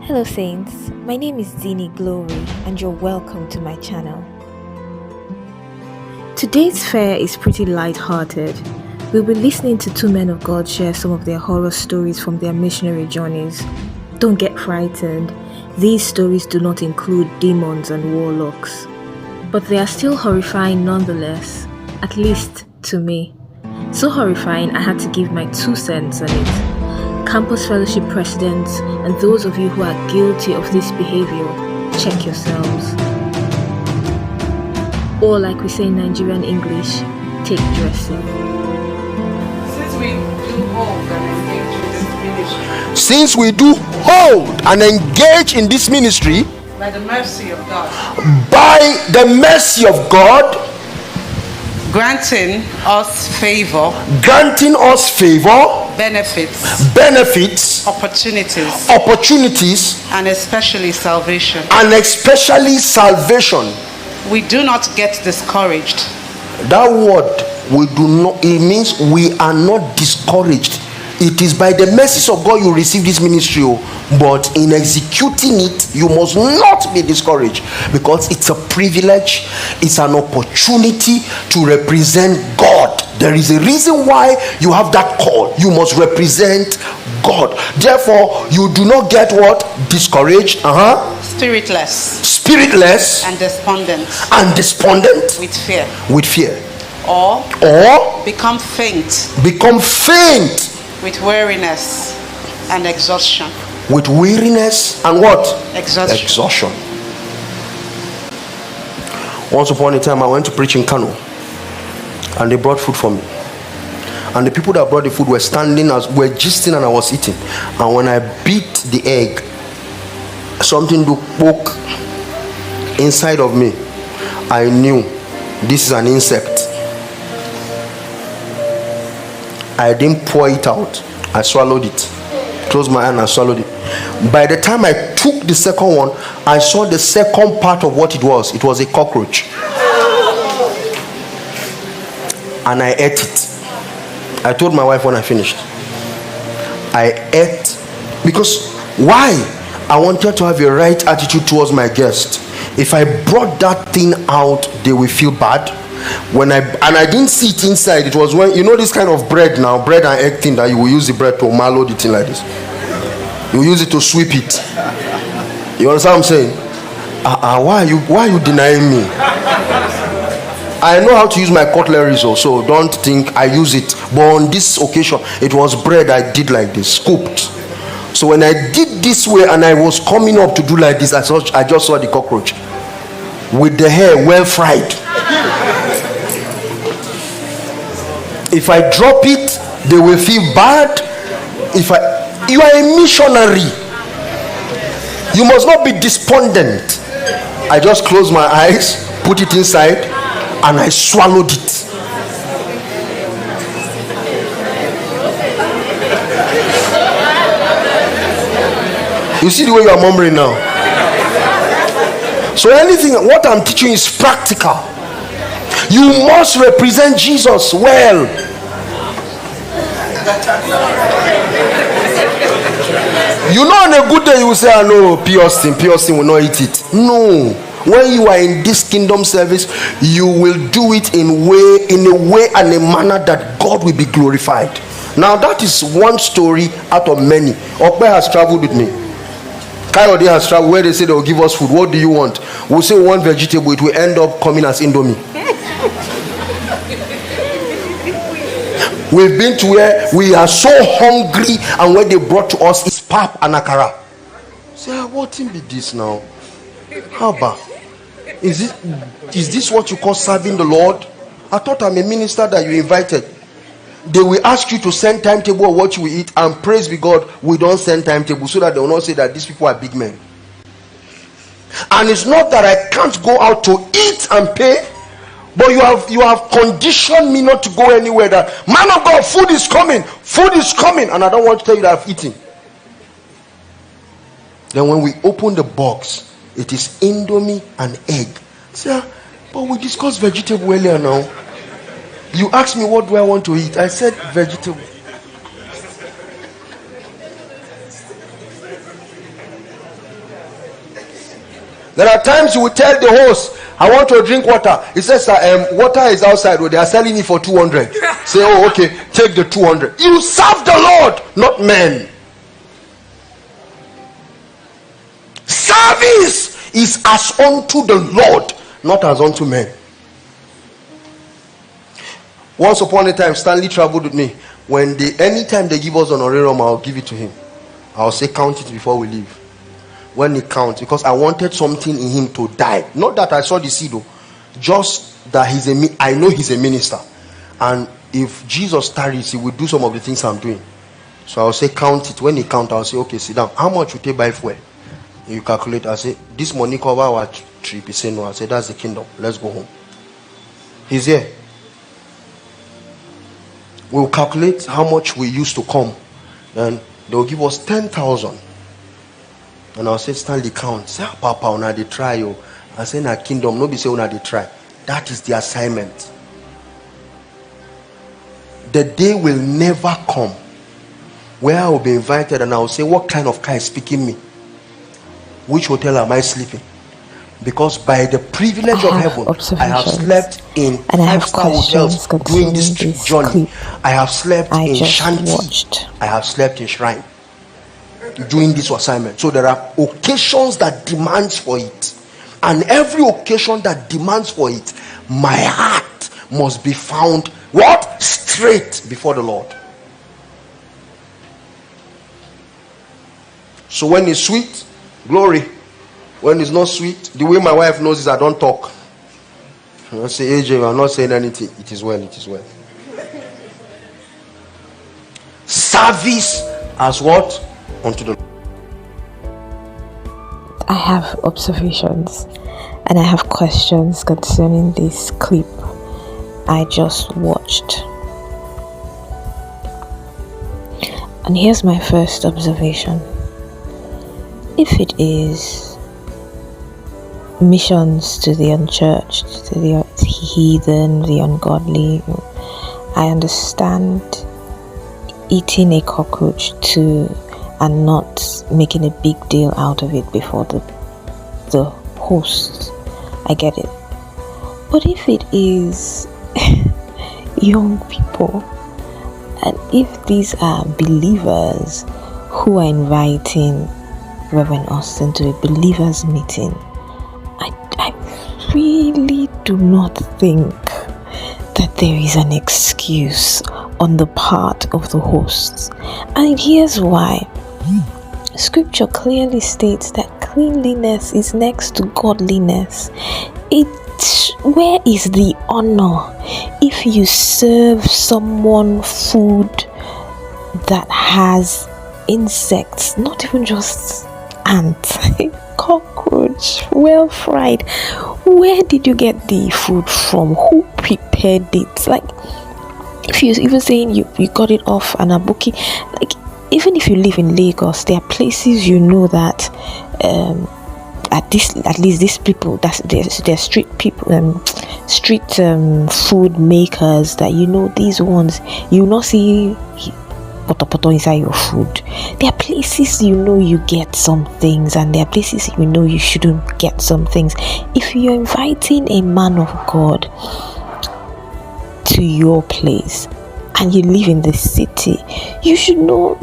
Hello Saints, my name is Zinny Glory and you're welcome to my channel. Today's fare is pretty light-hearted. We'll be listening to two men of God share some of their horror stories from their missionary journeys. Don't get frightened, these stories do not include demons and warlocks. But they are still horrifying nonetheless, at least to me. So horrifying I had to give my 2 cents on it. Campus Fellowship presidents and those of you who are guilty of this behavior, check yourselves. Or like we say in Nigerian English, take dressing. Since we do hold and engage in this ministry, by the mercy of God, granting us favor, benefits, opportunities, and especially salvation. We do not get discouraged. That word, it means we are not discouraged. It is by the mercies of God you receive this ministry, but in executing it, you must not be discouraged, because it's a privilege, it's an opportunity to represent God. There is a reason why you have that call. You must represent God. Therefore, you do not get what? Discouraged. Spiritless. And despondent. With fear. Or become faint. With weariness and exhaustion. With weariness and what? Exhaustion. Once upon a time, I went to preach in Kano, and they brought food for me. And the people that brought the food were standing, were gisting, and I was eating. And when I beat the egg, something poke inside of me. I knew this is an insect. I didn't pour it out. I swallowed it. Closed my eye and I swallowed it. By the time I took the second one, I saw the second part of what it was. It was a cockroach. And I ate it. I told my wife when I finished. I ate because why? I wanted to have a right attitude towards my guest. If I brought that thing out, they will feel bad. I didn't see it inside. It was when, you know, this kind of bread now, bread and egg thing, that you will use the bread to mallow the thing like this. You use it to sweep it. You understand what I'm saying? Why are you denying me? I know how to use my cutlery, so don't think I use it. But on this occasion, it was bread I did like this, scooped. So when I did this way and I was coming up to do like this, I just saw the cockroach with the hair well fried. If I drop it, they will feel bad. You are a missionary. You must not be despondent. I just closed my eyes, put it inside, and I swallowed it. You see the way you are murmuring now? So what I'm teaching is practical. You must represent Jesus well. You know, on a good day you will say, no, P. Austin will not eat it. No. When you are in this kingdom service, you will do it in a way and a manner that God will be glorified. Now that is one story out of many. Okpe has traveled with me. Kayode has traveled where they say they will give us food. What do you want? We'll say one vegetable, it will end up coming as Indomie. We've been to where we are so hungry, and what they brought to us is pap and akara. Say, what thing be this now? How about? Is this what you call serving the Lord? I thought I'm a minister that you invited. They will ask you to send timetable of what you will eat, and praise be God, we don't send timetable, so that they will not say that these people are big men. And it's not that I can't go out to eat and pay, but you have conditioned me not to go anywhere. That, man of God, food is coming, and I don't want to tell you that I've eaten. Then when we open the box, it is Indomie and egg. Say, but we discussed vegetable earlier now. You asked me what do I want to eat. I said vegetable. There are times you will tell the host, I want to drink water. He says, water is outside. They are selling it for 200. Say, oh, okay, take the 200. You serve the Lord, not men. Service is as unto the Lord, not as unto men. Once upon a time, Stanley traveled with me. Anytime they give us an honorarium, I'll give it to him. I'll say, count it before we leave. When he counts, because I wanted something in him to die. Not that I saw the seed, though. Just that I know he's a minister. And if Jesus tarries, he will do some of the things I'm doing. So I'll say, count it. When he counts, I'll say, okay, sit down. How much you take by fuel? You calculate. I say, this money cover our trip. He say, no. I say, that's the kingdom. Let's go home. He's here. We'll calculate how much we used to come. Then they'll give us 10,000. And I'll say, Stanley, count. Say, Papa, una dey try you. I say, na kingdom. No be say una dey try. That is the assignment. The day will never come where I will be invited and I will say, what kind of car is speaking me? Which hotel am I sleeping? Because by the privilege of heaven, I have slept in 5-star hotels doing this journey. I have slept in shanty. I have slept in shrine doing this assignment. So there are occasions that demands for it. And every occasion that demands for it, my heart must be found what? Straight before the Lord. So when it's sweet, glory. When it's not sweet, the way my wife knows is I don't talk. I say, AJ, I'm not saying anything. It is well, it is well. Service as what? Unto the Lord. I have observations and I have questions concerning this clip I just watched. And here's my first observation. If it is missions to the unchurched, to the heathen, the ungodly, I understand eating a cockroach too and not making a big deal out of it before the host. I get it. But if it is young people, and if these are believers who are inviting Rev Austin to a believers meeting, I really do not think that there is an excuse on the part of the hosts. And here's why. Scripture clearly states that cleanliness is next to godliness. Where is the honor if you serve someone food that has insects, not even just ants, cockroach, well fried? Where did you get the food from? Who prepared it? Like, if you're even saying you got it off an abuki, like, even if you live in Lagos, there are places you know that at least these people, they're street people, street food makers, that you know, these ones you will not see poto inside your food. There are places you know you get some things, and there are places you know you shouldn't get some things. If you're inviting a man of God to your place and you live in the city, you should know,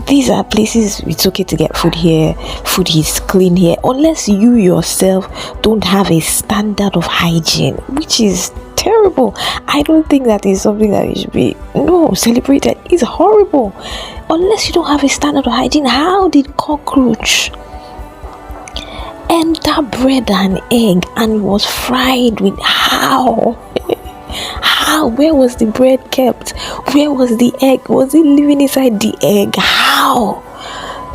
these are places it's okay to get food here, food is clean here, unless you yourself don't have a standard of hygiene, which is terrible. I don't think that is something that should be celebrated. It's horrible. Unless you don't have a standard of hygiene, how did cockroach enter bread and egg and it was fried with how? Where was the bread kept? Where was the egg? Was it living inside the egg? How?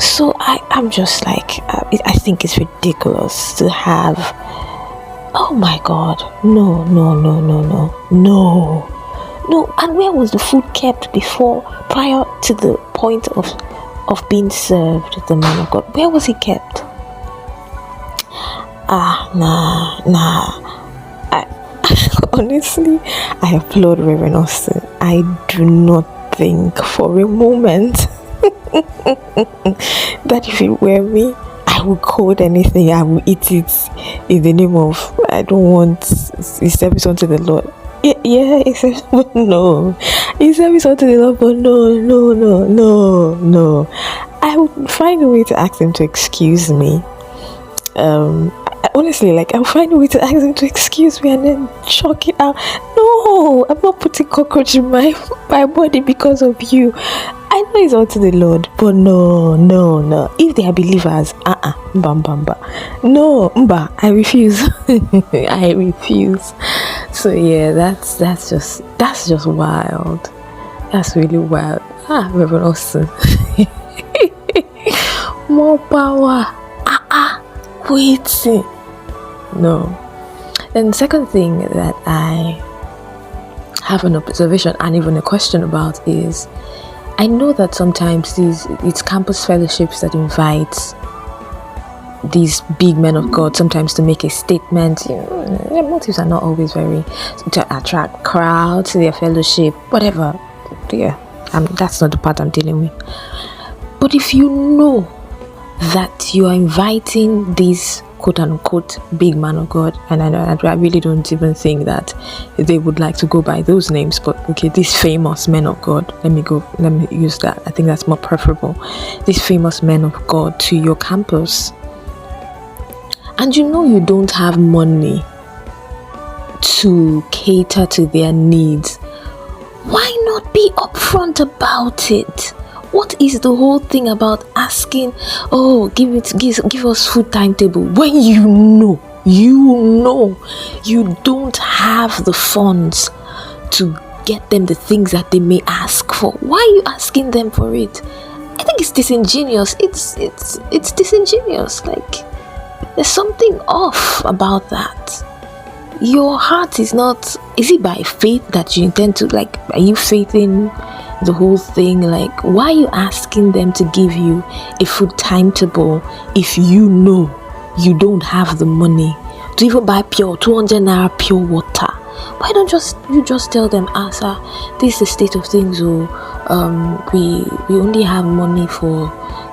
So I'm just like, I think it's ridiculous to have, oh my God, no. And where was the food kept before, prior to the point of being served, the man of God? Where was it kept? Honestly, I applaud Rev Austin. I do not think for a moment that if it were me, I will code anything. I will eat it in the name of, I don't want, it's service unto the Lord. Yeah, it's but no. It's service unto the Lord, but no. I would find a way to ask him to excuse me. Honestly, like, I'll find a way to ask him to excuse me and then chalk it out. No, I'm not putting cockroach in my body because of you. I know it's unto the Lord, but no. If they are believers, no, I refuse. I refuse. So yeah, that's just wild. That's really wild. Rev Austin. More power. Waiting. No. And the second thing that I have an observation and even a question about is, I know that sometimes it's campus fellowships that invite these big men of God sometimes to make a statement. Their motives are not always very to attract crowds to their fellowship, whatever. Yeah, that's not the part I'm dealing with. But if you know that you are inviting these quote-unquote big man of God, and I really don't even think that they would like to go by those names, but okay, these famous men of God, let me use that. I think that's more preferable. These famous men of God to your campus, and you know you don't have money to cater to their needs, why not be upfront about it? What is the whole thing about asking, give us food timetable, when you know you don't have the funds to get them the things that they may ask for? Why are you asking them for it? I think it's disingenuous. It's disingenuous. Like, there's something off about that. Your heart is it by faith that you intend to, like, are you faithing the whole thing? Like, why are you asking them to give you a food timetable if you know you don't have the money to even buy 200 naira pure water? Why don't you just tell them, sir, this is the state of things, we only have money for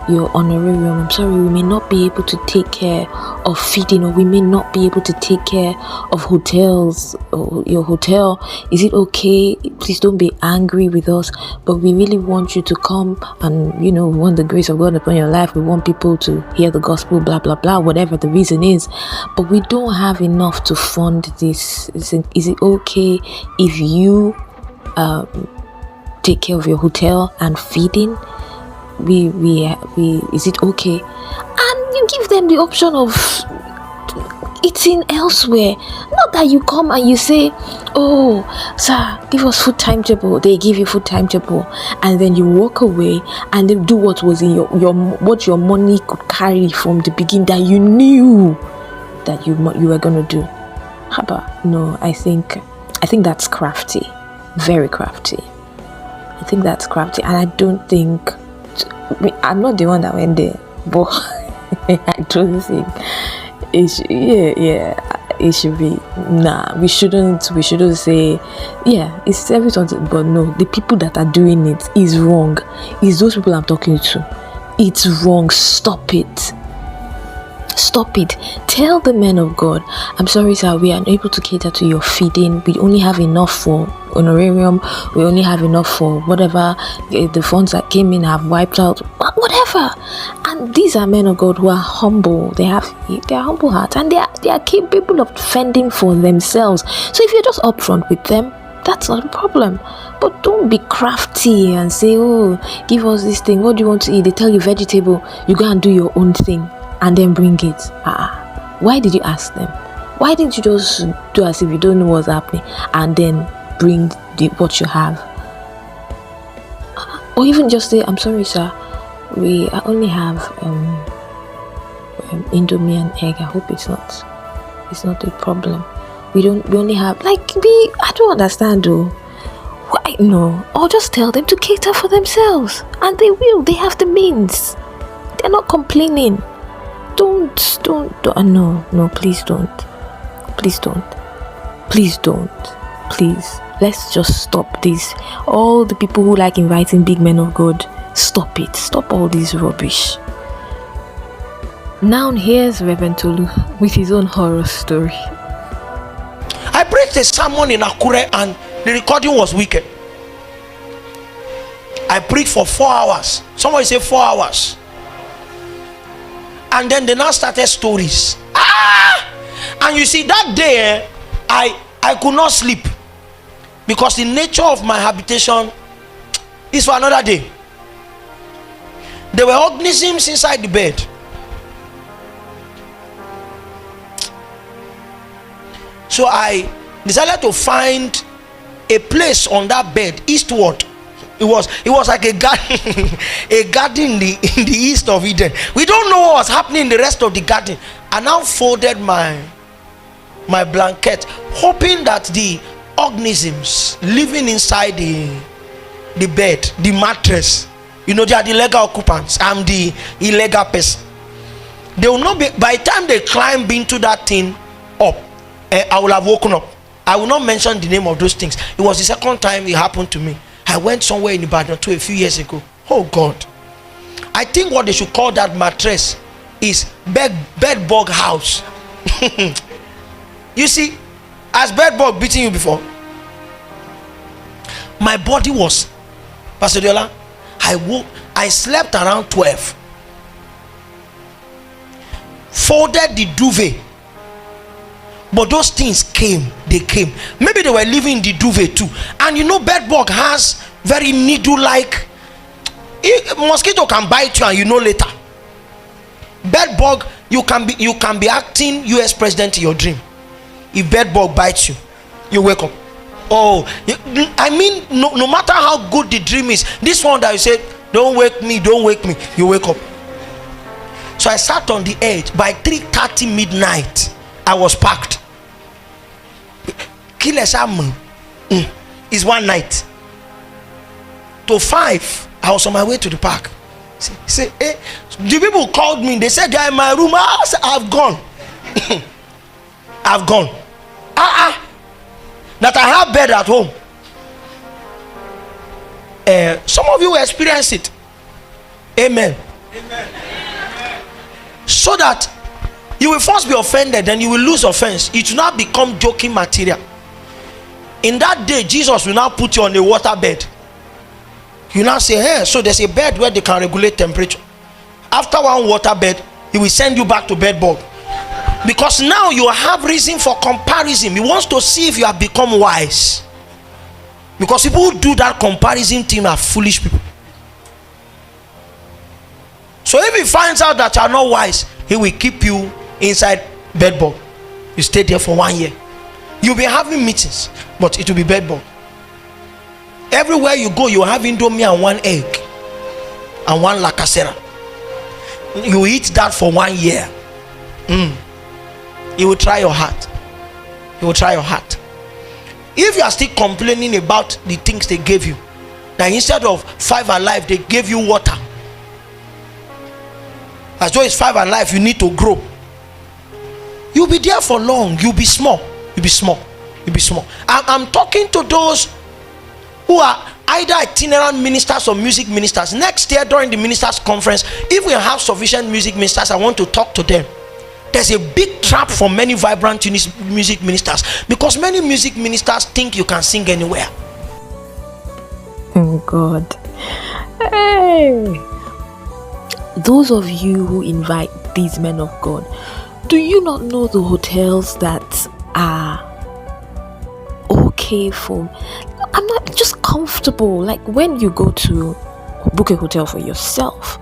your honorarium. I'm sorry, we may not be able to take care of feeding, or we may not be able to take care of hotels, or your hotel. Is it okay? Please don't be angry with us, but we really want you to come, and we want the grace of God upon your life. We want people to hear the gospel, blah blah blah, whatever the reason is, but we don't have enough to fund this. Is it okay if you take care of your hotel and feeding? Is it okay? And you give them the option of eating elsewhere. Not that you come and you say, sir, give us food timetable. They give you food timetable, and then you walk away and then do what was in what your money could carry from the beginning, that you knew that you were gonna do. Haba, no, I think that's crafty, very crafty. I think that's crafty, and I don't think. I'm not the one that went there, but I don't think it should, it should be. We shouldn't say, it's service on it, but no, the people that are doing it is wrong. It's those people I'm talking to. It's wrong. Stop it. Tell the men of God, I'm sorry, sir, we are unable to cater to your feeding. We only have enough for honorarium. We only have enough for whatever. The funds that came in have wiped out, whatever. And these are men of God who are humble. They are humble hearts, and they are capable of fending for themselves. So if you're just upfront with them, that's not a problem. But don't be crafty and say, give us this thing. What do you want to eat? They tell you vegetable. You go and do your own thing and then bring it. Why did you ask them? Why didn't you just do as if you don't know what's happening and then bring what you have? Or even just say, I'm sorry, sir, we only have Indomie and egg. I hope it's not a problem. We only have, I don't understand though. Why? No. Or just tell them to cater for themselves, and they will. They have the means. They're not complaining. Don't. No, please don't. Please. Let's just stop this. All the people who like inviting big men of God, stop it. Stop all this rubbish. Now here's Rev Tolu with his own horror story. I preached a sermon in Akure and the recording was wicked. I preached for 4 hours. Somebody say 4 hours. And then they now started stories. And you see, that day I could not sleep, because the nature of my habitation is for another day. There were organisms inside the bed. So I decided to find a place on that bed eastward. It was like a garden, a garden in the east of Eden. We don't know what was happening in the rest of the garden. I now folded my blanket, hoping that the organisms living inside the bed, the mattress, they are the legal occupants. I'm the illegal person. They will not be, by the time they climb into that thing up, I will have woken up. I will not mention the name of those things. It was the second time it happened to me. I went somewhere in Ibadan a few years ago. Oh God. I think what they should call that mattress is bed bug house. You see, has bed bug beaten you before? My body was, Pastor Diola, I slept around 12. Folded the duvet. But those things they came. Maybe they were living in the duvet too. And bed bug has very needle-like. Mosquito can bite you and later. Bed bug, you can be acting US president in your dream. If bed bug bites you, you wake up. No matter how good the dream is, this one that you say, don't wake me, you wake up. So I sat on the edge. By 3:30 midnight, I was packed. Is one night. To 5, I was on my way to the park. The people called me. They said they are in my room. I've gone. I've gone. That I have bed at home. Some of you experience it. Amen. So that you will first be offended, then you will lose offense. It will not become joking material. In that day, Jesus will now put you on a water bed. You now say, hey, so there's a bed where they can regulate temperature. After one water bed, he will send you back to bed bug. Because now you have reason for comparison. He wants to see if you have become wise. Because people who do that comparison thing are foolish people. So if he finds out that you are not wise, he will keep you inside bed bug. You stay there for 1 year. You'll be having meetings, but it will be bed bug. Everywhere you go, you have indomie and 1 egg and 1 lacasera. You eat that for 1 year. You will try your heart. You will try your heart. If you are still complaining about the things they gave you, that instead of 5 alive, they gave you water. As though it's 5 alive, you need to grow. You'll be there for long. You'll be small. You'll be small. You'll be small. I'm talking to those who are either itinerant ministers or music ministers. Next year during the ministers conference, if we have sufficient music ministers, I want to talk to them. There's a big trap for many vibrant music ministers, because many music ministers think you can sing anywhere. Oh God. Hey. Those of you who invite these men of God, do you not know the hotels that are okay for? I'm not just comfortable. Like when you go to book a hotel for yourself,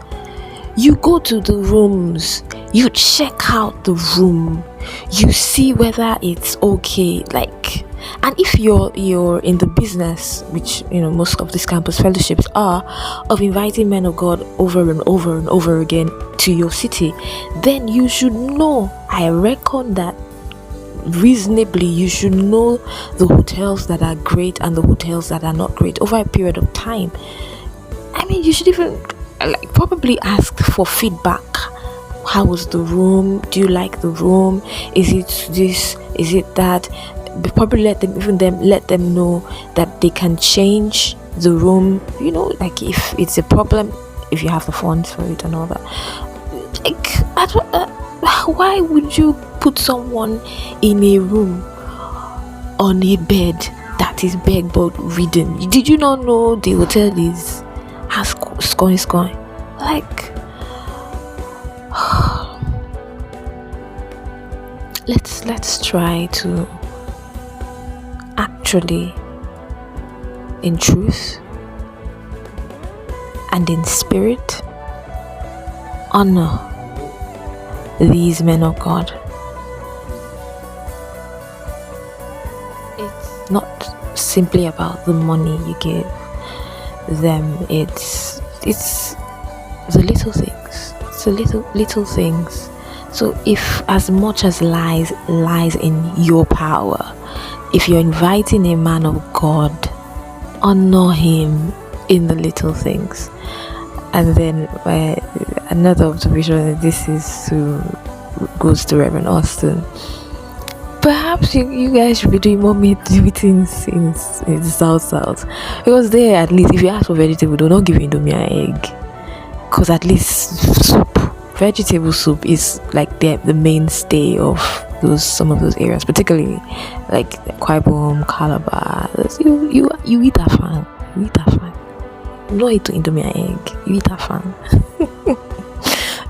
you go to the rooms, you check out the room, you see whether it's okay. Like, and if you're in the business, which most of these campus fellowships are, of inviting men of God over and over and over again to your city, then you should know, I reckon that reasonably you should know the hotels that are great and the hotels that are not great over a period of time. I mean, you should even probably ask for feedback. How was the room? Do you like the room? Is it this? Is it that? But probably let them know that they can change the room. Like if it's a problem, if you have the funds for it and all that. Like, I That's what, why would you put someone in a room on a bed that is bedboard ridden? Did you not know the hotel has scoring? Like, let's try to actually, in truth and in spirit, honor these men of God. It's not simply about the money you give them. It's the little things. It's the little things. So if as much as lies in your power, if you're inviting a man of God, honor him in the little things. And then another observation, this goes to Rev Austin. Perhaps you guys should be doing more meetings in the South, because there, at least, if you ask for vegetable, do not give you indomie and egg, because at least vegetable soup is like the mainstay of some of those areas, particularly like Kobo, Calabar. You eat that fan. You eat that fan. You don't eat indomie and egg. You eat that fan.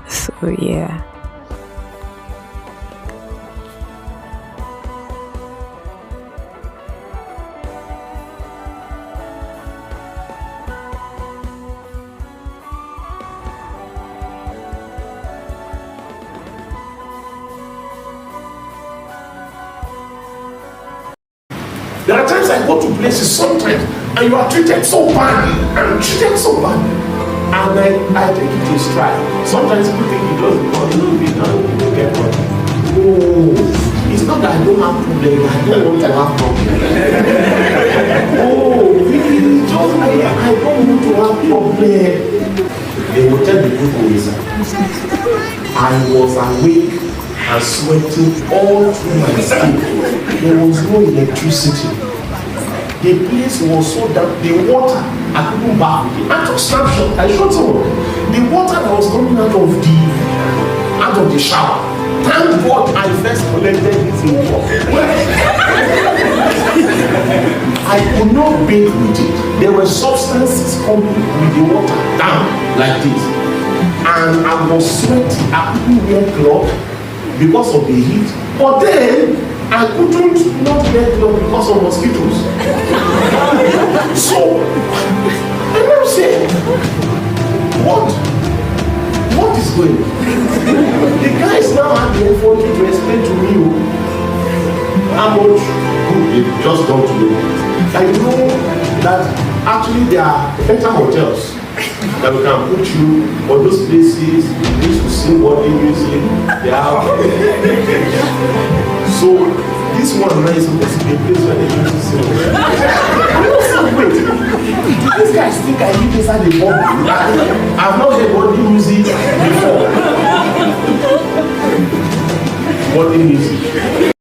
So yeah. There are times I go to places sometimes and you are treated so badly. I'm treated so badly. And I take it in stride. Sometimes people think it doesn't get money. Oh, it's not that I don't have problems, I don't want to have problems. Oh, it's just I don't want to have problems. They will tell the good news. I was awake and sweating all through my skin. There was no electricity. The place was so dark. The water, I couldn't bath with it. I took snapshot. I showed someone. The water that was coming out of the shower. Thank God I first collected it in water. I could not bathe with it. There were substances coming with the water down like this. And I was sweating. I couldn't wear clothes because of the heat. But then I couldn't not wear clothes because of mosquitoes. So I never said, what is going on? The guys now have the effort to explain to me how much good they've just done to me. I know that actually there are better hotels that we can put you on those places. They used to sing worldly music. They have. So this one now is supposed to be a place where they used to sing. I'm not saying, wait. These guys think I live inside the bubble. I've not heard worldly music before. Worldly music.